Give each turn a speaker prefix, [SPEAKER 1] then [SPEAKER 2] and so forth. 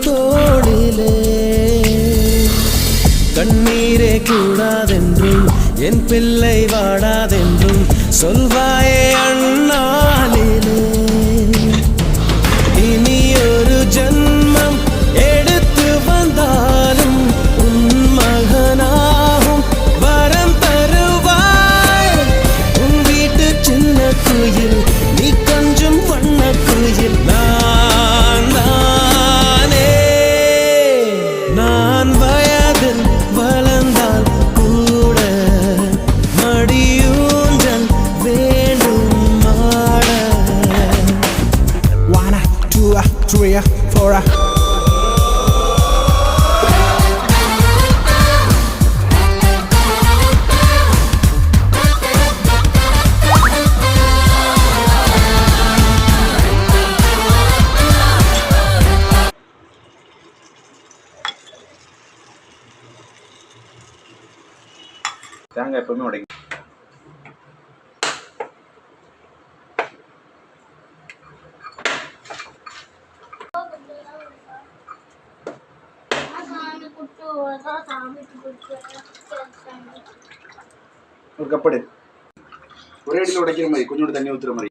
[SPEAKER 1] தோளிலே கண்ணீரே கூடாதென்றும் என் பிள்ளை வாடாதென்றும் சொல்வாயே அண்ணாளிலே இனி ஒரு ஜன்மம் எடுத்து வந்தாலும் உன் மகனாகும் வரம் தருவாய் உன் வீட்டு சின்ன குயில் நீ கொஞ்சம் வண்ண குயில் நான் வயதில் வளர்ந்தால் கூட மடியூஞ்சல் வேண்டும் மாட
[SPEAKER 2] 1 2 3 4
[SPEAKER 3] தேங்காய் எப்பவுமே உடைக்கும். ஒரு கப்படு ஒரே அடியில் உடைக்கிற மாதிரி கொஞ்சோண்டு தண்ணி ஊற்றுற மாதிரி.